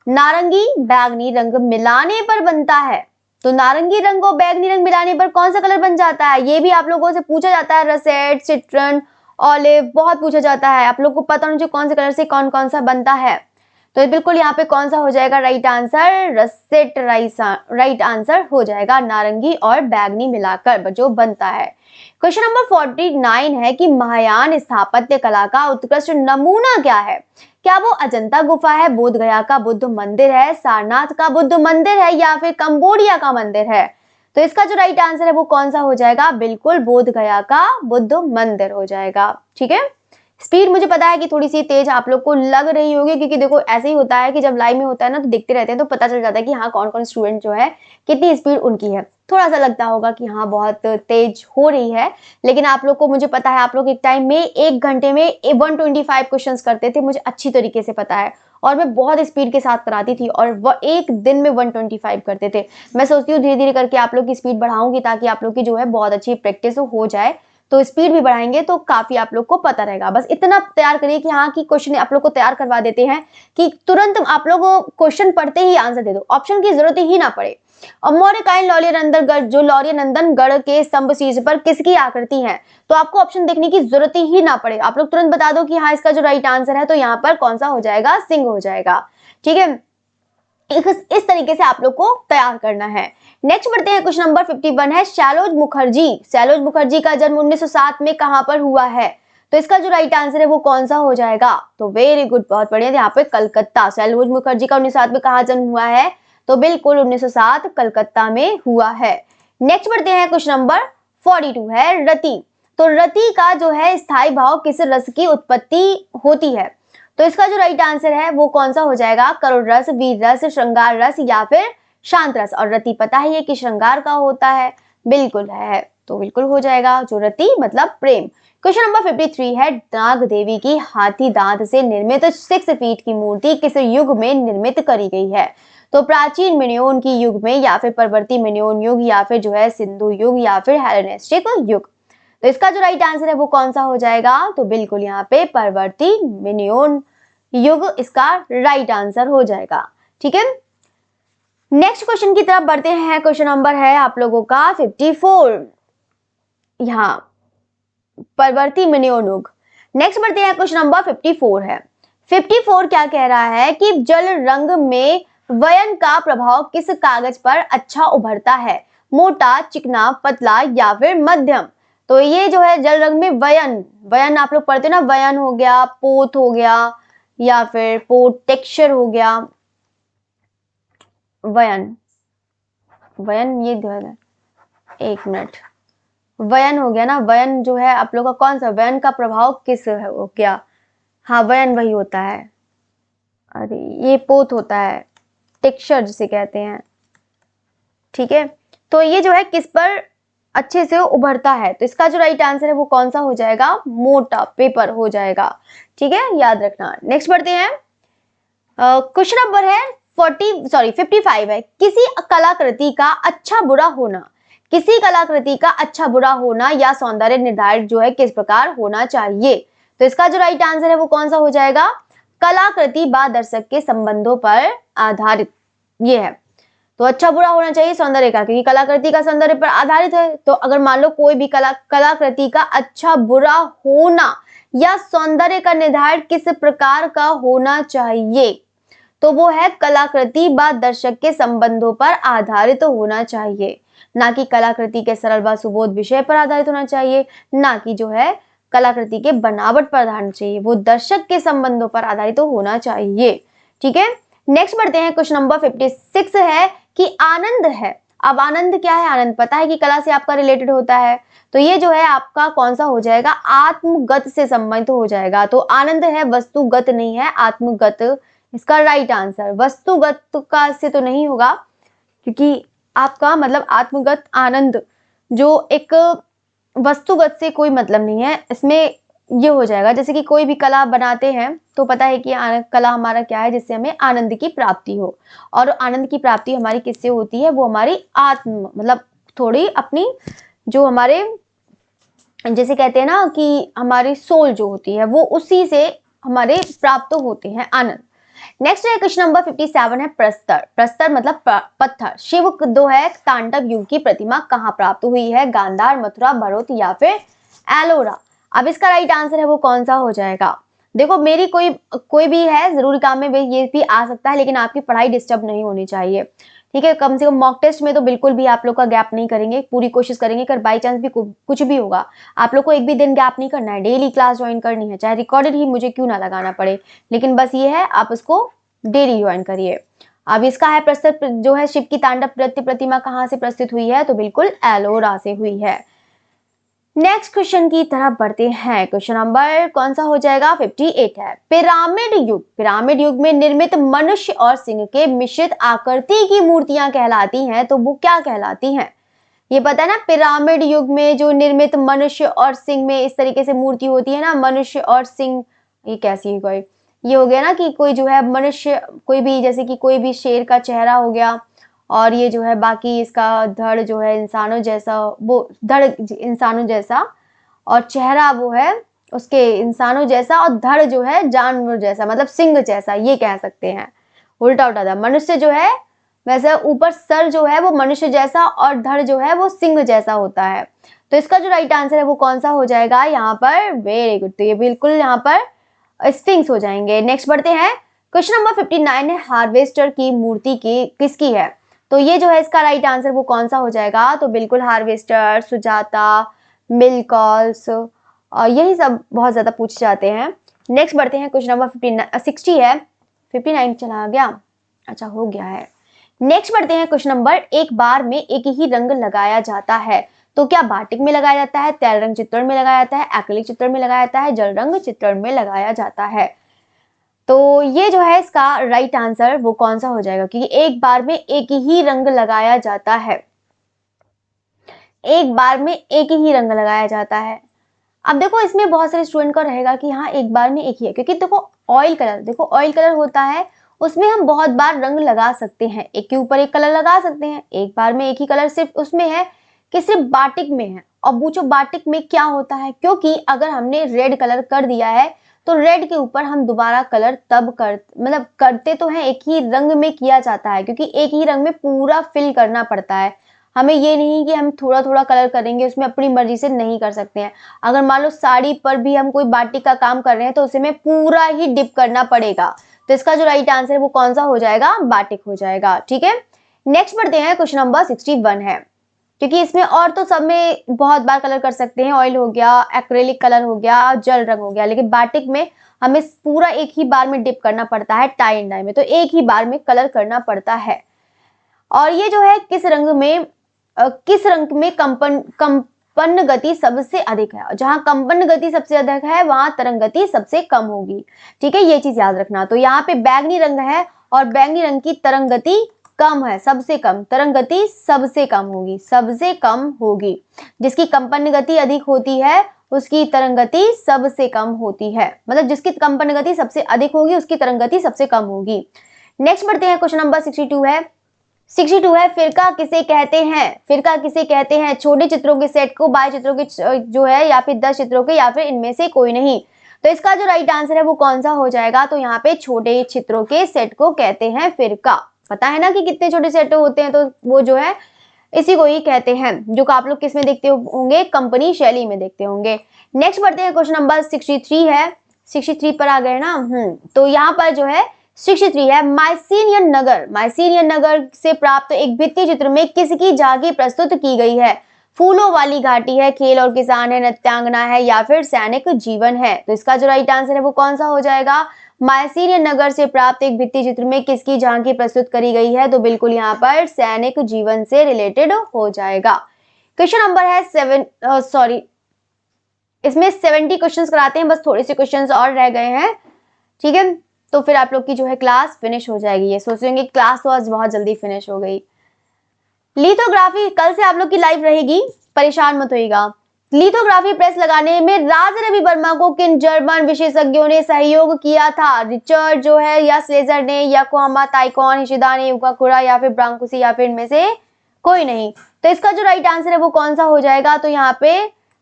नारंगी बैगनी रंग मिलाने पर बनता है, तो नारंगी रंग और बैगनी रंग मिलाने पर कौन सा कलर बन जाता है, ये भी आप लोगों से पूछा जाता है। रसेट, सिट्रन, ऑलिव, बहुत पूछा जाता है। आप लोग को पता होना चाहिए कौन से कलर से कौन कौन सा बनता है। तो बिल्कुल यहाँ पे कौन सा हो जाएगा right answer, russet right answer हो जाएगा, नारंगी और बैगनी मिलाकर जो बनता है। क्वेश्चन नंबर 49 है कि महायान स्थापत्य कला का उत्कृष्ट नमूना क्या है। क्या वो अजंता गुफा है, बोध गया का बुद्ध मंदिर है, सारनाथ का बुद्ध मंदिर है या फिर कंबोडिया का मंदिर है। तो इसका जो राइट आंसर है वो कौन सा हो जाएगा, बिल्कुल बोध गया का बुद्ध मंदिर हो जाएगा। ठीक है, स्पीड मुझे पता है कि थोड़ी सी तेज आप लोग को लग रही होगी, क्योंकि देखो ऐसे ही होता है कि जब लाइव में होता है ना तो देखते रहते हैं तो पता चल जाता है कि हाँ कौन कौन स्टूडेंट जो है कितनी स्पीड उनकी है। थोड़ा सा लगता होगा कि हाँ बहुत तेज हो रही है, लेकिन आप लोग को मुझे पता है आप लोग एक टाइम में 1 घंटे में 125 क्वेश्चंस करते थे, मुझे अच्छी तरीके से पता है। और मैं बहुत स्पीड के साथ कराती थी और वो एक दिन में 125 करते थे। मैं सोचती हूँ धीरे धीरे करके आप लोग की स्पीड बढ़ाऊंगी ताकि आप लोग की जो है बहुत अच्छी प्रैक्टिस हो जाए। तो स्पीड भी बढ़ाएंगे तो काफी आप लोग को पता रहेगा। बस इतना तैयार करिए कि हाँ की क्वेश्चन आप लोग को तैयार करवा देते हैं कि तुरंत आप लोग क्वेश्चन पढ़ते ही आंसर दे दो, ऑप्शन की जरूरत ही ना पड़े। और मौर्यकालीन लौर्यनंदनगढ़ जो लौर्यनंदनगढ़ के स्तंभ शीर्ष पर किसकी आकृति है, तो आपको ऑप्शन देखने की जरूरत ही ना पड़े, आप लोग तुरंत बता दो कि हाँ इसका जो राइट आंसर है तो यहाँ पर कौन सा हो जाएगा, सिंह हो जाएगा। ठीक है, इस तरीके से आप लोग को तैयार करना है। नेक्स्ट बढ़ते हैं, क्वेश्चन नंबर 51 है सैलोज मुखर्जी। सैलोज मुखर्जी का जन्म 1907 में कहां पर हुआ है, तो इसका जो राइट आंसर है वो कौन सा हो जाएगा, तो वेरी गुड, बहुत बढ़िया, यहाँ पे कलकत्ता। सैलोज मुखर्जी का 1907 में कहा जन्म हुआ है, तो बिल्कुल 1907 कलकत्ता में हुआ है। नेक्स्ट बढ़ते हैं, क्वेश्चन नंबर 42 है रति। तो रति का जो है स्थायी भाव किस रस की उत्पत्ति होती है, तो इसका जो राइट आंसर है वो कौन सा हो जाएगा, करुण रस, वीर रस, श्रृंगार रस या फिर शांत रस। और रति पता ही है कि श्रृंगार का होता है, बिल्कुल है, तो बिल्कुल हो जाएगा जो रति मतलब प्रेम। क्वेश्चन नंबर 53 है नाग देवी की हाथी दांत से निर्मित 6 फीट की मूर्ति किस युग में निर्मित करी गई है, तो प्राचीन मिन्योन की युग में या फिर परवर्ती मिन्योन युग या फिर जो है सिंधु युग या फिर हेलेनिस्टिक युग। तो इसका जो राइट आंसर है वो कौन सा हो जाएगा, तो बिल्कुल यहाँ पे परवर्ती मिन्योन युग इसका राइट आंसर हो जाएगा। ठीक है, नेक्स्ट क्वेश्चन की तरफ बढ़ते हैं। क्वेश्चन नंबर है आप लोगों का 54, यहाँ परवर्ती मिन्योन युग। नेक्स्ट बढ़ते हैं, क्वेश्चन नंबर 54 है। 54 क्या कह रहा है कि जल रंग में वयन का प्रभाव किस कागज पर अच्छा उभरता है, मोटा, चिकना, पतला या फिर मध्यम। तो ये जो है जल रंग में वयन, वयन आप लोग पढ़ते हो ना, वयन हो गया, पोत हो गया या फिर पोत टेक्सचर हो गया, वयन, वयन ये एक मिनट, वयन हो गया ना, वयन जो है आप लोग का कौन सा, वयन का प्रभाव किस है वो क्या, हाँ वयन वही होता है, अरे ये पोत होता है, टेक्सचर जिसे कहते हैं। ठीक है, तो ये जो है किस पर अच्छे से उभरता है, तो इसका जो राइट आंसर है वो कौन सा हो जाएगा, मोटा, पेपर हो जाएगा। ठीक है, याद रखना। नेक्स्ट बढ़ते हैं, क्वेश्चन नंबर है 55 है, किसी कलाकृति का अच्छा बुरा होना, किसी कलाकृति का अच्छा बुरा होना या सौंदर्य निर्धारित जो है किस प्रकार होना चाहिए, तो इसका जो राइट आंसर है वो कौन सा हो जाएगा, कलाकृति बा दर्शक के संबंधों पर आधारित ये है। तो अच्छा बुरा होना चाहिए सौंदर्य का, क्योंकि कलाकृति का सौंदर्य पर आधारित है। तो अगर मान लो कोई भी कलाकृति का अच्छा बुरा होना या सौंदर्य का निर्धारित किस प्रकार का होना चाहिए, तो वो है कलाकृति व दर्शक के संबंधों पर आधारित होना चाहिए, ना कि कलाकृति के सरल व सुबोध विषय पर आधारित होना चाहिए, ना कि जो है कलाकृति के बनावट पर आधारित चाहिए, वो दर्शक के संबंधों पर आधारित होना चाहिए। ठीक है, नेक्स्ट बढ़ते हैं, क्वेश्चन नंबर 56 है कि आनंद है। अब आनंद क्या है, आनंद पता है कि कला से आपका रिलेटेड होता है, तो ये जो है आपका कौन सा हो जाएगा, आत्मगत से संबंधित हो जाएगा। तो आनंद है, वस्तुगत नहीं है, आत्मगत इसका राइट आंसर। वस्तुगत का से तो नहीं होगा, क्योंकि आपका मतलब आत्मगत आनंद जो एक वस्तुगत से कोई मतलब नहीं है, इसमें ये हो जाएगा जैसे कि कोई भी कला बनाते हैं तो पता है कि कला हमारा क्या है, जिससे हमें आनंद की प्राप्ति हो, और आनंद की प्राप्ति हमारी किससे होती है, वो हमारी आत्म मतलब थोड़ी अपनी जो हमारे जैसे कहते हैं ना कि हमारी सोल जो होती है वो उसी से हमारे प्राप्त होते हैं आनंद। नेक्स्ट है क्वेश्चन नंबर 57 है प्रस्तर। प्रस्तर मतलब पत्थर। शिव जो है तांडव युग की प्रतिमा कहाँ प्राप्त हुई है, गांधार, मथुरा, भरूच या फिर एलोरा। अब इसका राइट आंसर है वो कौन सा हो जाएगा, देखो मेरी कोई भी है जरूरी काम में ये भी आ सकता है, लेकिन आपकी पढ़ाई डिस्टर्ब नहीं होनी चाहिए। ठीक है, कम से कम मॉक टेस्ट में तो बिल्कुल भी आप लोग का गैप नहीं करेंगे, पूरी कोशिश करेंगे। अगर बाई चांस भी कुछ भी होगा, आप लोग को एक भी दिन गैप नहीं करना है, डेली क्लास ज्वाइन करनी है, चाहे रिकॉर्डेड ही मुझे क्यों ना लगाना पड़े, लेकिन बस ये है आप उसको डेली ज्वाइन करिए। अब इसका है प्रस्तुत जो है शिव की तांडव नृत्य प्रतिमा कहाँ से प्रस्तुत हुई है, तो बिल्कुल एलोरा से हुई है। नेक्स्ट क्वेश्चन की तरफ बढ़ते हैं, क्वेश्चन नंबर कौन सा हो जाएगा, 58 है। पिरामिड युग, पिरामिड युग में निर्मित मनुष्य और सिंह के मिश्रित आकृति की मूर्तियां कहलाती हैं, तो वो क्या कहलाती हैं, ये पता है ना। पिरामिड युग में जो निर्मित मनुष्य और सिंह में इस तरीके से मूर्ति होती है ना, मनुष्य और सिंह, ये कैसी है कोई, ये हो गया ना कि कोई जो है मनुष्य, कोई भी जैसे कि कोई भी शेर का चेहरा हो गया, और ये जो है बाकी इसका धड़ जो है इंसानों जैसा, वो धड़ इंसानों जैसा, और चेहरा वो है उसके इंसानों जैसा, और धड़ जो है जानवर जैसा, मतलब सिंह जैसा, ये कह सकते हैं। उल्टा उल्टा था, मनुष्य जो है वैसे ऊपर सर जो है वो मनुष्य जैसा और धड़ जो है वो सिंह जैसा होता है। तो इसका जो राइट आंसर है वो कौन सा हो जाएगा यहाँ पर? वेरी गुड, तो ये बिल्कुल यहाँ पर स्फिंक्स हो जाएंगे। नेक्स्ट बढ़ते हैं, क्वेश्चन नंबर 59 है, हार्वेस्टर की मूर्ति की किसकी है? तो ये जो है इसका राइट आंसर वो कौन सा हो जाएगा? तो बिल्कुल हार्वेस्टर, सुजाता, मिल्कॉल्स, और यही सब बहुत ज्यादा पूछे जाते हैं। नेक्स्ट बढ़ते हैं, क्वेश्चन नंबर 60 है, 59 चला गया, अच्छा हो गया है। नेक्स्ट बढ़ते हैं क्वेश्चन नंबर, एक बार में एक ही रंग लगाया जाता है, तो क्या बाटिक में लगाया जाता है, तेल रंग चित्रण में लगाया जाता है, एक्रिलिक चित्रण में लगाया जाता है, जल रंग चित्रण में लगाया जाता है? तो ये जो है इसका राइट आंसर वो कौन सा हो जाएगा? क्योंकि एक बार में एक ही रंग लगाया जाता है, एक बार में एक ही रंग लगाया जाता है। अब देखो इसमें बहुत सारे स्टूडेंट का रहेगा कि हाँ एक बार में एक ही है, क्योंकि देखो ऑयल कलर, देखो ऑयल कलर होता है उसमें हम बहुत बार रंग लगा सकते हैं, एक के ऊपर एक कलर लगा सकते हैं, एक बार में एक ही कलर सिर्फ उसमें है कि सिर्फ बाटिक में है। और पूछो बाटिक में क्या होता है, क्योंकि अगर हमने रेड कलर कर दिया है तो रेड के ऊपर हम दोबारा कलर तब मतलब करते तो हैं, एक ही रंग में किया जाता है, क्योंकि एक ही रंग में पूरा फिल करना पड़ता है। हमें ये नहीं कि हम थोड़ा थोड़ा कलर करेंगे, उसमें अपनी मर्जी से नहीं कर सकते हैं। अगर मान लो साड़ी पर भी हम कोई बाटिक का काम कर रहे हैं तो उसे में पूरा ही डिप करना पड़ेगा। तो इसका जो राइट आंसर है वो कौन सा हो जाएगा? बाटिक हो जाएगा। ठीक है, नेक्स्ट बढ़ते हैं, क्वेश्चन नंबर 61 है, क्योंकि इसमें और तो सब में बहुत बार कलर कर सकते हैं, ऑयल हो गया, एक्रेलिक कलर हो गया, जल रंग हो गया, लेकिन बाटिक में हमें पूरा एक ही बार में डिप करना पड़ता है, टाई एंड डाई में, तो एक ही बार में कलर करना पड़ता है। और ये जो है किस रंग में कंपन गति सबसे अधिक है? जहां कंपन गति सबसे अधिक है वहां तरंग गति सबसे कम होगी। ठीक है, ये चीज याद रखना। तो यहाँ पे बैंगनी रंग है और बैंगनी रंग की तरंग गति कम है, सबसे कम, तरंग गति सबसे कम होगी, सबसे कम होगी। जिसकी कंपन गति अधिक होती है उसकी तरंग गति सबसे कम होती है, मतलब जिसकी कंपन गति सबसे अधिक होगी उसकी तरंग गति सबसे कम होगी। नेक्स्ट बढ़ते हैं, क्वेश्चन नंबर 62 है, 62 है, फिरका किसे कहते हैं? फिरका किसे कहते हैं? छोटे चित्रों के सेट को, बाय चित्रों के जो है, या फिर 10 चित्रों के, या फिर इनमें से कोई नहीं? तो इसका जो राइट आंसर है वो कौन सा हो जाएगा? तो यहाँ पे छोटे चित्रों के सेट को कहते हैं फिरका। पता है ना कि कितने छोटे सेट होते हैं, तो वो जो है इसी को ही कहते हैं, जो आप लोग किस में देखते होंगे? कंपनी शैली में देखते होंगे। नेक्स्ट बढ़ते हैं, क्वेश्चन नंबर 63 है, 63 पर आ गए ना। तो यहाँ पर जो है 63 है, माइसीनियन नगर से प्राप्त एक भित्ति चित्र में किसकी झांकी प्रस्तुत की गई है? फूलों वाली घाटी है, खेल और किसान है, नृत्यांगना है, या फिर सैनिक जीवन है? तो इसका जो राइट आंसर है वो कौन सा हो जाएगा? माइसीनियन नगर से प्राप्त एक भित्ति चित्र में किसकी झांकी प्रस्तुत करी गई है? तो बिल्कुल यहाँ पर सैनिक जीवन से रिलेटेड हो जाएगा। क्वेश्चन नंबर है इसमें 70 क्वेश्चंस कराते हैं, बस थोड़े से क्वेश्चंस और रह गए हैं। ठीक है, तो फिर आप लोग की जो है क्लास फिनिश हो जाएगी। ये सोचेंगे क्लास तो आज बहुत जल्दी फिनिश हो गई। लिथोग्राफी कल से आप लोग की लाइव रहेगी, परेशान मत होइएगा। लिथोग्राफी प्रेस लगाने में राज रवि वर्मा को किन जर्मन विशेषज्ञों ने सहयोग किया था? रिचर्ड जो है, या स्लेजर ने, या कोहामा ताइकॉन, हिशिदा ने, युकाकुरा, या फिर ब्रांकुसी, या फिर इनमें से कोई नहीं? तो इसका जो राइट आंसर है वो कौन सा हो जाएगा? तो यहाँ पे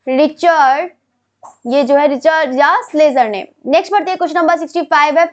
रिचर्ड, ये जो है रिचर्ड या स्लेजर ने। नेक्स्ट बढ़ते हैं, क्वेश्चन नंबर 65 है,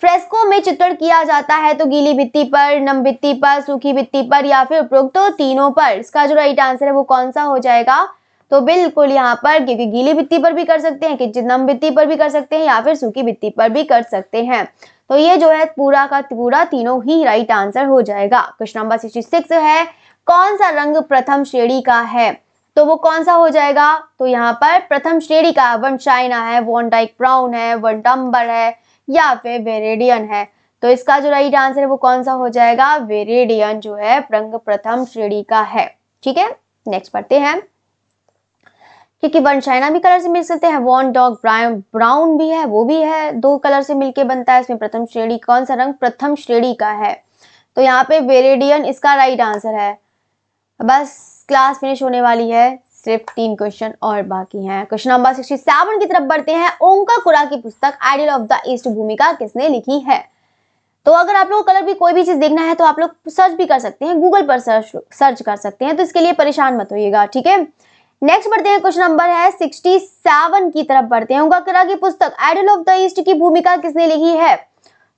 फ्रेस्को में चित्रण किया जाता है तो गीली भित्ति पर, नम भित्ति पर, सूखी भित्ति पर, या फिर उपरोक्त तो तीनों पर? इसका जो राइट आंसर है वो कौन सा हो जाएगा? तो बिल्कुल यहाँ पर, क्योंकि गीली भित्ति पर भी कर सकते हैं, कि नम भित्ति पर भी कर सकते हैं, या फिर सूखी भित्ति पर भी कर सकते हैं। तो ये जो है पूरा का पूरा तीनों ही राइट आंसर हो जाएगा। क्वेश्चन नंबर 66 है, कौन सा रंग प्रथम श्रेणी का है? तो वो कौन सा हो जाएगा? तो यहाँ पर प्रथम श्रेणी का वन चाइना है, वन डाइक ब्राउन है, वन डम्बर है, या फिर वेरेडियन है? तो इसका जो राइट आंसर है वो कौन सा हो जाएगा? वेरेडियन जो है रंग प्रथम श्रेणी का है। ठीक है, नेक्स्ट पढ़ते हैं, क्योंकि वन चाइना भी कलर से मिल सकते हैं, वन डॉग ब्राउन भी है, वो भी है, दो कलर से मिलके बनता है। इसमें प्रथम श्रेणी कौन सा रंग प्रथम श्रेणी का है? तो यहाँ पे वेरेडियन इसका राइट आंसर है। बस क्लास फिनिश होने वाली है, सिर्फ 3 क्वेश्चन और बाकी हैं। क्वेश्चन नंबर 67 की तरफ बढ़ते हैं। ओंकाकुरा की पुस्तक आइडल ऑफ द ईस्ट भूमिका किसने लिखी है? तो अगर आप लोग को कलर भी कोई भी चीज देखना है तो आप लोग सर्च भी कर सकते हैं, गूगल पर सर्च कर सकते हैं, तो इसके लिए परेशान मत होइएगा, ठीक है। नेक्स्ट बढ़ते हैं, क्वेश्चन नंबर है 67 की तरफ बढ़ते हैं। ओंकाकुरा की पुस्तक आइडल ऑफ द ईस्ट की भूमिका किसने लिखी है?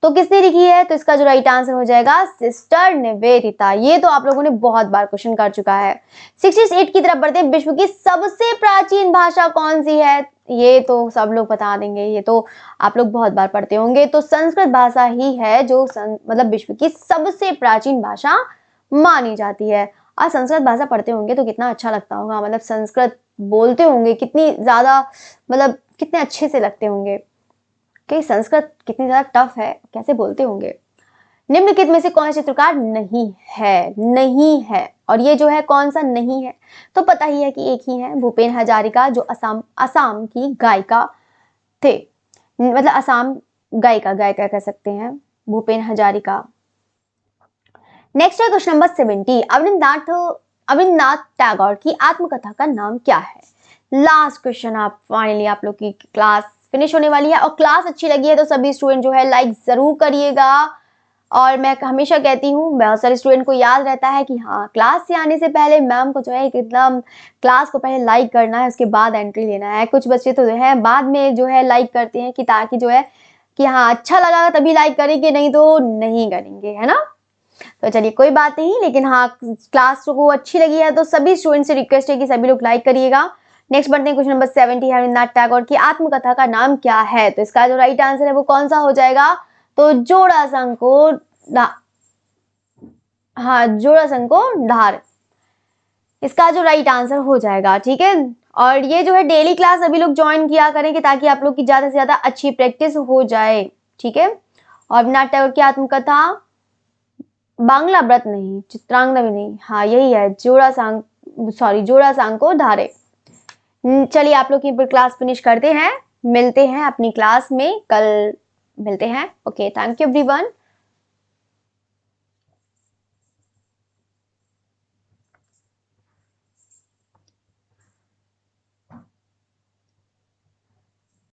तो किसने लिखी है? तो इसका जो राइट आंसर हो जाएगा सिस्टर निवेदिता। ये तो आप लोगों ने बहुत बार क्वेश्चन कर चुका है। 68 की तरफ बढ़ते हैं। विश्व की सबसे प्राचीन भाषा कौन सी है? ये तो सब लोग बता देंगे, ये तो आप लोग बहुत बार पढ़ते होंगे। तो संस्कृत भाषा ही है जो मतलब विश्व की सबसे प्राचीन भाषा मानी जाती है। और संस्कृत भाषा पढ़ते होंगे तो कितना अच्छा लगता होगा, मतलब संस्कृत बोलते होंगे कितनी ज्यादा, मतलब कितने अच्छे से लगते होंगे कि संस्कृत कितनी ज्यादा टफ है, कैसे बोलते होंगे। निम्नलिखित में से कौन सा चित्रकार नहीं है? नहीं है। और ये जो है कौन सा नहीं है? तो पता ही है कि एक ही है, भूपेन हजारिका, जो असम की गायिका थे, मतलब असम गायिका कह सकते हैं, भूपेन हजारिका। नेक्स्ट है क्वेश्चन नंबर 70। अविनाथ टैगोर की आत्मकथा का नाम क्या है? Last question. आप फाइनली आप लोग की क्लास फिनिश होने वाली है, और क्लास अच्छी लगी है तो सभी स्टूडेंट जो है लाइक जरूर करिएगा। और मैं हमेशा कहती हूँ, बहुत सारे स्टूडेंट को याद रहता है कि हाँ क्लास से आने से पहले मैम को जो है एकदम क्लास को पहले लाइक करना है, उसके बाद एंट्री लेना है। कुछ बच्चे तो जो है बाद में जो है लाइक करते हैं कि ताकि जो है कि हाँ अच्छा लगा तभी लाइक करेंगे, नहीं तो नहीं करेंगे, है ना। तो चलिए कोई बात नहीं, लेकिन हाँ क्लास को अच्छी लगी है तो सभी स्टूडेंट से रिक्वेस्ट है कि सभी लोग लाइक करिएगा। नेक्स्ट बढ़ते हैं, क्वेश्चन नंबर 70 है, रविन्द्रनाथ टैगोर की आत्मकथा का नाम क्या है? तो इसका जो राइट आंसर है वो कौन सा हो जाएगा? तो जोड़ासंको ढार, इसका जो राइट आंसर हो जाएगा, ठीक है। और ये जो है डेली क्लास सभी लोग ज्वाइन किया करेंगे ताकि आप लोग की ज्यादा से ज्यादा अच्छी प्रैक्टिस हो जाए, ठीक है। और रविन्द्रनाथ टैगोर की आत्मकथा बांग्ला व्रत नहीं, चित्रांगना भी नहीं, हाँ यही है, जोड़ासांको धारे। चलिए आप लोग की क्लास फिनिश करते हैं, मिलते हैं अपनी क्लास में कल, मिलते हैं। Okay, thank you everyone.